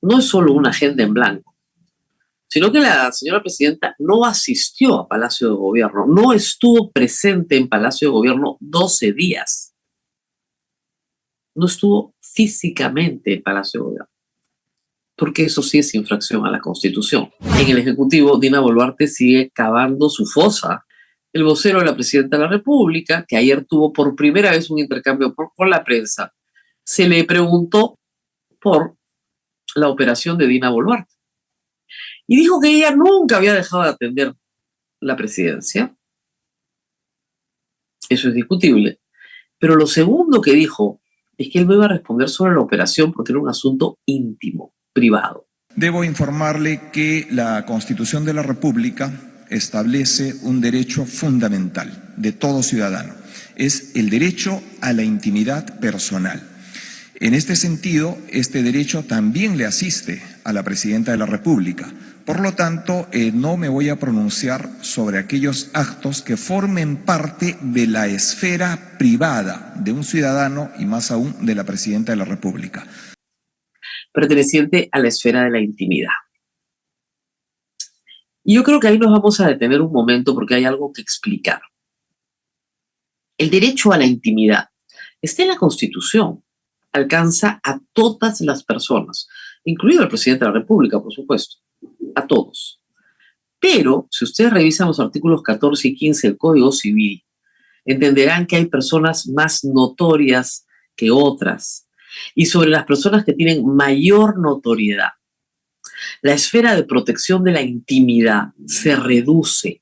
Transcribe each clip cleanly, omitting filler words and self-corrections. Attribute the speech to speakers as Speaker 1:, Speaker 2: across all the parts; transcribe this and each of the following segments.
Speaker 1: no es solo una agenda en blanco, sino que la señora presidenta no asistió a Palacio de Gobierno, no estuvo presente en Palacio de Gobierno 12 días. No estuvo físicamente en Palacio de Gobierno, porque eso sí es infracción a la Constitución. En el Ejecutivo, Dina Boluarte sigue cavando su fosa. El vocero de la presidenta de la República, que ayer tuvo por primera vez un intercambio con la prensa, se le preguntó por la operación de Dina Boluarte. Y dijo que ella nunca había dejado de atender la presidencia. Eso es discutible. Pero lo segundo que dijo es que él no iba a responder sobre la operación porque era un asunto íntimo, privado.
Speaker 2: Debo informarle que la Constitución de la República establece un derecho fundamental de todo ciudadano. Es el derecho a la intimidad personal. En este sentido, este derecho también le asiste a la Presidenta de la República. Por lo tanto, no me voy a pronunciar sobre aquellos actos que formen parte de la esfera privada de un ciudadano y más aún de la Presidenta de la República.
Speaker 1: Perteneciente a la esfera de la intimidad. Y yo creo que ahí nos vamos a detener un momento porque hay algo que explicar. El derecho a la intimidad está en la Constitución, alcanza a todas las personas, incluido el presidente de la República, por supuesto, a todos. Pero si ustedes revisan los artículos 14 y 15 del Código Civil, entenderán que hay personas más notorias que otras. Y sobre las personas que tienen mayor notoriedad, la esfera de protección de la intimidad se reduce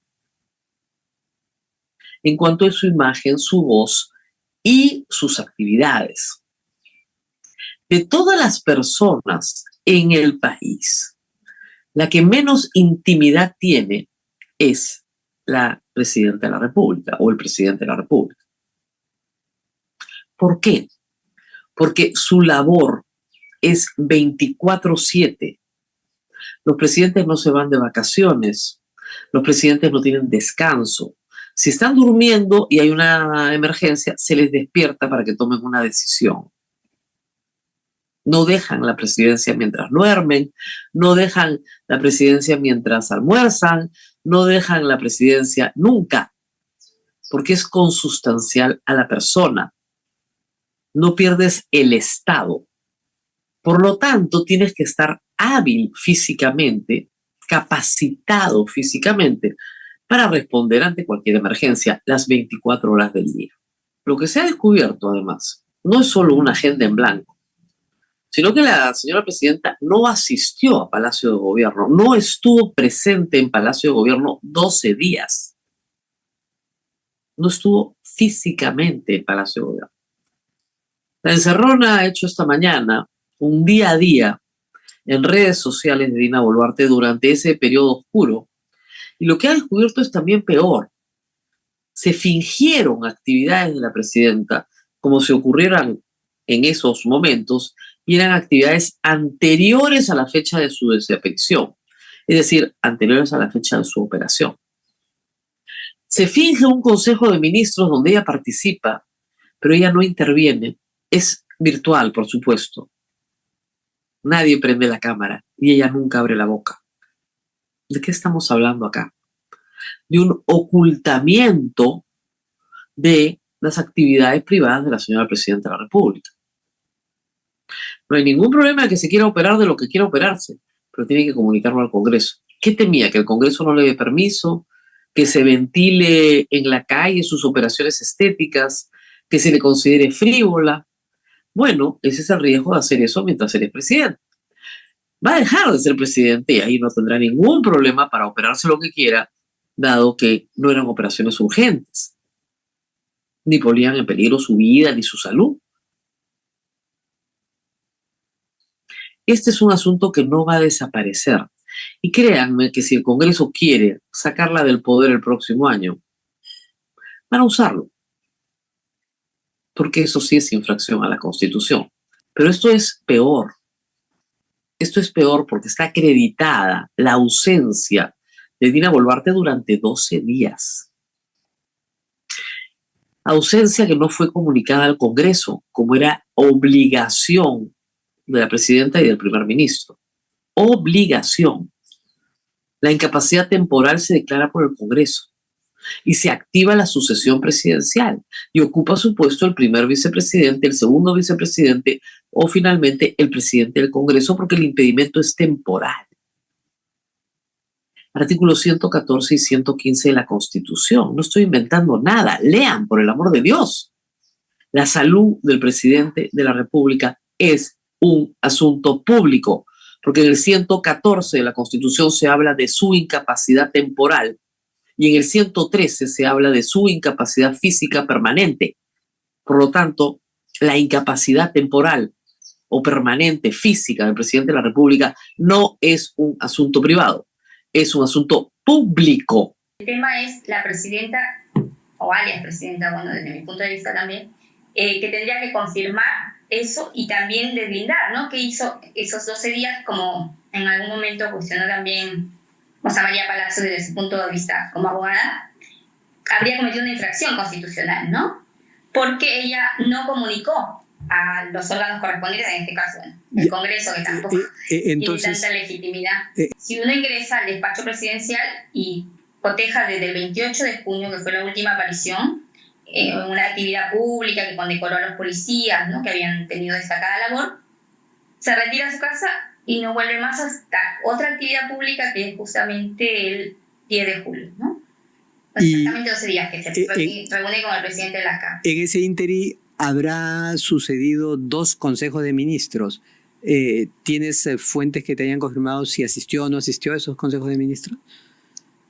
Speaker 1: en cuanto a su imagen, su voz y sus actividades. De todas las personas en el país, la que menos intimidad tiene es la presidenta de la República o el presidente de la República. ¿Por qué? Porque su labor es 24/7. Los presidentes no se van de vacaciones, los presidentes no tienen descanso. Si están durmiendo y hay una emergencia, se les despierta para que tomen una decisión. No dejan la presidencia mientras duermen, no dejan la presidencia mientras almuerzan, no dejan la presidencia nunca, porque es consustancial a la persona. No pierdes el Estado. Por lo tanto, tienes que estar hábil físicamente, capacitado físicamente para responder ante cualquier emergencia las 24 horas del día. Lo que se ha descubierto, además, no es solo una agenda en blanco, sino que la señora presidenta no asistió a Palacio de Gobierno, no estuvo presente en Palacio de Gobierno 12 días. No estuvo físicamente en Palacio de Gobierno. La encerrona ha hecho esta mañana un día a día en redes sociales de Dina Boluarte durante ese periodo oscuro. Y lo que ha descubierto es también peor. Se fingieron actividades de la presidenta como si ocurrieran en esos momentos y eran actividades anteriores a la fecha de su desaparición, es decir, anteriores a la fecha de su operación. Se finge un consejo de ministros donde ella participa, pero ella no interviene. Es virtual, por supuesto. Nadie prende la cámara y ella nunca abre la boca. ¿De qué estamos hablando acá? De un ocultamiento de las actividades privadas de la señora presidenta de la República. No hay ningún problema de que se quiera operar de lo que quiera operarse, pero tiene que comunicarlo al Congreso. ¿Qué temía? ¿Que el Congreso no le dé permiso? ¿Que se ventile en la calle sus operaciones estéticas? ¿Que se le considere frívola? Bueno, ese es el riesgo de hacer eso mientras él es presidente. Va a dejar de ser presidente y ahí no tendrá ningún problema para operarse lo que quiera, dado que no eran operaciones urgentes, ni ponían en peligro su vida ni su salud. Este es un asunto que no va a desaparecer. Y créanme que si el Congreso quiere sacarla del poder el próximo año, van a usarlo. Porque eso sí es infracción a la Constitución. Pero esto es peor. Esto es peor porque está acreditada la ausencia de Dina Boluarte durante 12 días. Ausencia que no fue comunicada al Congreso, como era obligación de la presidenta y del primer ministro. obligación. La incapacidad temporal se declara por el Congreso y se activa la sucesión presidencial y ocupa su puesto el primer vicepresidente, el segundo vicepresidente o finalmente el presidente del Congreso, porque el impedimento es temporal. Artículos 114 y 115 de la Constitución. No estoy inventando nada. Lean, por el amor de Dios. La salud del presidente de la República es un asunto público, porque en el 114 de la Constitución se habla de su incapacidad temporal y en el 113 se habla de su incapacidad física permanente. Por lo tanto, la incapacidad temporal o permanente física del presidente de la República no es un asunto privado, es un asunto público.
Speaker 3: El tema es la presidenta, o alias presidenta, bueno, desde mi punto de vista también, que tendría que confirmar eso y también deslindar, ¿no? Que hizo esos 12 días, como en algún momento cuestionó también Rosa María Palacio desde su punto de vista como abogada, habría cometido una infracción constitucional, ¿no? Porque ella no comunicó a los órganos correspondientes, en este caso el Congreso, que tampoco tiene tanta legitimidad. Si uno ingresa al despacho presidencial y coteja desde el 28 de junio, que fue la última aparición, una actividad pública que condecoró a los policías, ¿no?, que habían tenido destacada labor, se retira a su casa y no vuelve más hasta otra actividad pública que es justamente el 10 de julio, ¿no? Exactamente 12 días que se reúne con el presidente de la Cámara.
Speaker 4: En ese ínterin habrá sucedido 2 consejos de ministros. ¿Tienes fuentes que te hayan confirmado si asistió o no asistió a esos consejos de ministros?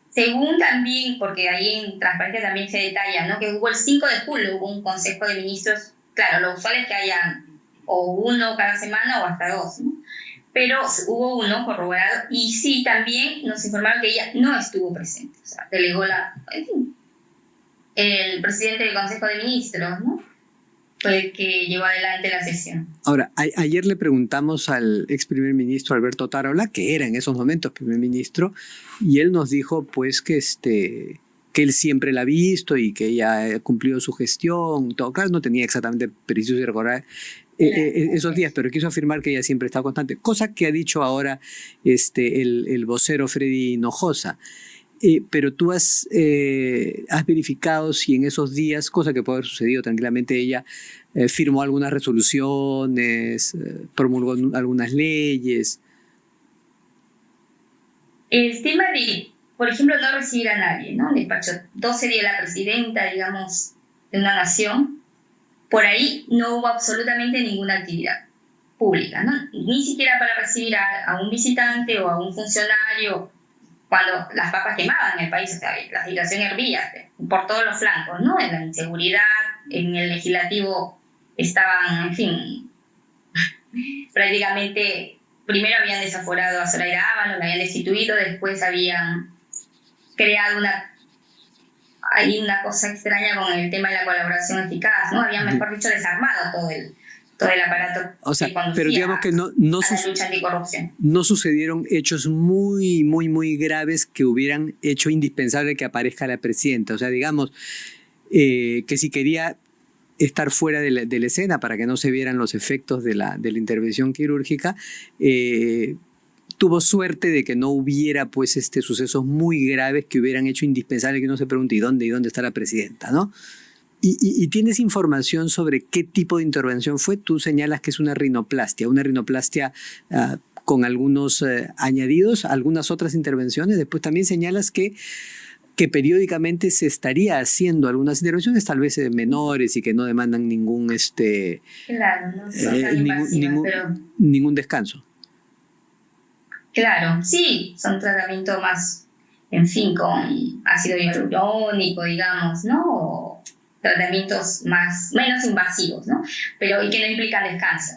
Speaker 3: Según también, porque ahí en Transparencia también se detalla, ¿no?, que hubo el 5 de julio, hubo un consejo de ministros. Claro, lo usual es que hayan o uno cada semana o hasta 2, ¿no? Pero hubo uno corroborado y sí, también nos informaron que ella no estuvo presente. O sea, delegó el presidente del Consejo de Ministros, ¿no?, fue el que llevó adelante la sesión.
Speaker 4: Ahora, ayer le preguntamos al ex primer ministro Alberto Tarola, que era en esos momentos primer ministro, y él nos dijo pues que él siempre la ha visto y que ella ha cumplido su gestión. Todo claro, no tenía exactamente precisos y recordar esos días, pero quiso afirmar que ella siempre está constante, cosa que ha dicho ahora el vocero Freddy Hinojosa. Pero tú has verificado si en esos días, cosa que puede haber sucedido tranquilamente, ella firmó algunas resoluciones, promulgó algunas leyes.
Speaker 3: El tema de, por ejemplo, no recibir a nadie, ¿no? Despacho 12 días la presidenta, digamos, de una nación, por ahí no hubo absolutamente ninguna actividad pública, ¿no? Ni siquiera para recibir a un visitante o a un funcionario, cuando las papas quemaban en el país, o sea, la situación hervía por todos los flancos, ¿no? En la inseguridad, en el legislativo estaban, en fin, prácticamente, primero habían desaforado a Zoraida Ábalos, la habían destituido, después habían creado una cosa extraña con el tema de la colaboración eficaz, ¿no? Habían, mejor dicho, desarmado todo el aparato,
Speaker 4: o sea,
Speaker 3: que conducía
Speaker 4: pero digamos que no
Speaker 3: a la lucha anticorrupción.
Speaker 4: No sucedieron hechos muy, muy, muy graves que hubieran hecho indispensable que aparezca la presidenta. O sea, digamos que si quería estar fuera de la escena para que no se vieran los efectos de la intervención quirúrgica, tuvo suerte de que no hubiera pues sucesos muy graves que hubieran hecho indispensable que uno se pregunte ¿y dónde está la presidenta?, ¿no? ¿Y tienes información sobre qué tipo de intervención fue? Tú señalas que es una rinoplastia con algunos añadidos, algunas otras intervenciones. Después también señalas que periódicamente se estaría haciendo algunas intervenciones, tal vez menores y que no demandan ningún
Speaker 3: claro, no son tan invasivas, pero
Speaker 4: ningún descanso.
Speaker 3: Claro, sí, son tratamientos más, en fin, con ácido hialurónico, digamos, ¿no? O tratamientos menos invasivos, ¿no? Pero y que no implican descanso.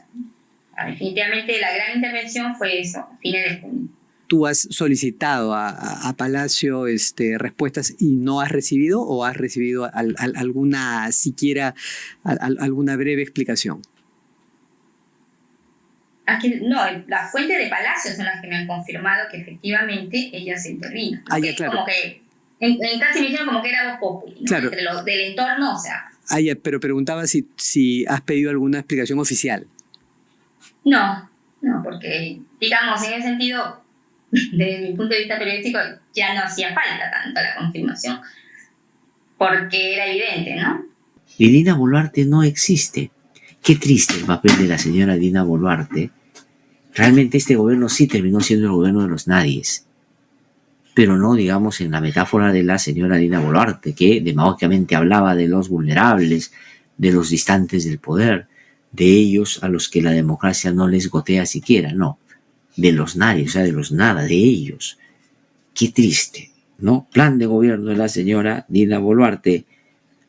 Speaker 3: Definitivamente la gran intervención fue eso, a fines de junio.
Speaker 4: ¿Tú has solicitado a Palacio respuestas y no has recibido, o has recibido alguna alguna breve explicación?
Speaker 3: No, las fuentes de Palacio son las que me han confirmado que efectivamente ella se intervino.
Speaker 4: Ya, claro.
Speaker 3: Como que en casi me dijeron como que era voz populi, ¿no?
Speaker 4: Claro.
Speaker 3: Entre del entorno, o sea.
Speaker 4: Ya, pero preguntaba si has pedido alguna explicación oficial.
Speaker 3: No, porque digamos, en ese sentido, desde mi punto de vista periodístico, ya no hacía falta tanto la confirmación, porque era evidente, ¿no?
Speaker 5: Y Dina Boluarte no existe. Qué triste el papel de la señora Dina Boluarte. Realmente este gobierno sí terminó siendo el gobierno de los nadies, pero no, digamos, en la metáfora de la señora Dina Boluarte, que demagógicamente hablaba de los vulnerables, de los distantes del poder, de ellos a los que la democracia no les gotea siquiera, no, de los nadies, o sea, de los nada, de ellos. Qué triste, ¿no? Plan de gobierno de la señora Dina Boluarte: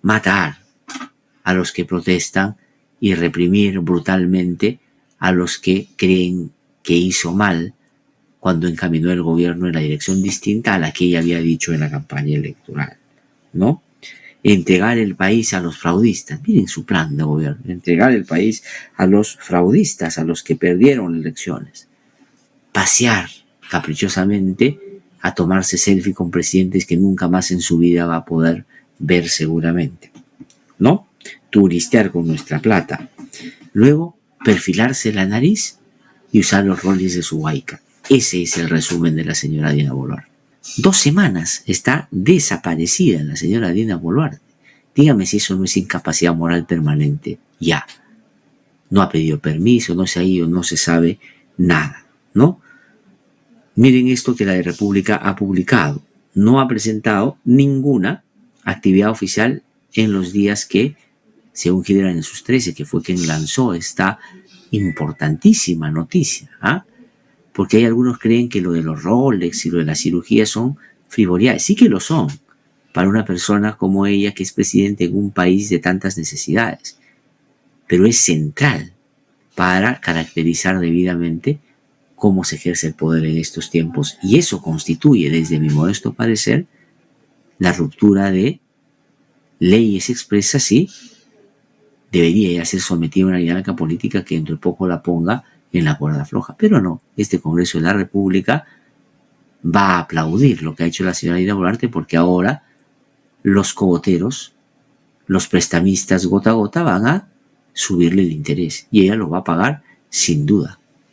Speaker 5: matar a los que protestan y reprimir brutalmente a los que creen que hizo mal cuando encaminó el gobierno en la dirección distinta a la que ella había dicho en la campaña electoral, ¿no? Entregar el país a los fraudistas. Miren su plan de gobierno: entregar el país a los fraudistas, a los que perdieron elecciones. Pasear caprichosamente a tomarse selfie con presidentes que nunca más en su vida va a poder ver seguramente, ¿no? Turistear con nuestra plata. Luego, perfilarse la nariz y usar los roles de su huayca. Ese es el resumen de la señora Dina Boluarte. 2 semanas está desaparecida la señora Dina Boluarte. Dígame si eso no es incapacidad moral permanente. Ya. No ha pedido permiso, no se ha ido, no se sabe nada, ¿no? Miren esto que la de República ha publicado. No ha presentado ninguna actividad oficial en los días que, según Gideon en sus 13, que fue quien lanzó esta importantísima noticia, ¿ah? Porque hay algunos que creen que lo de los Rolex y lo de la cirugía son frivolidades. Sí que lo son, para una persona como ella, que es presidente en un país de tantas necesidades. Pero es central para caracterizar debidamente cómo se ejerce el poder en estos tiempos, y eso constituye, desde mi modesto parecer, la ruptura de leyes expresas y debería ya ser sometida a una dinámica política que dentro de poco la ponga en la cuerda floja. Pero no, este Congreso de la República va a aplaudir lo que ha hecho la señora Dina Boluarte, porque ahora los cogoteros, los prestamistas gota a gota van a subirle el interés y ella lo va a pagar sin duda.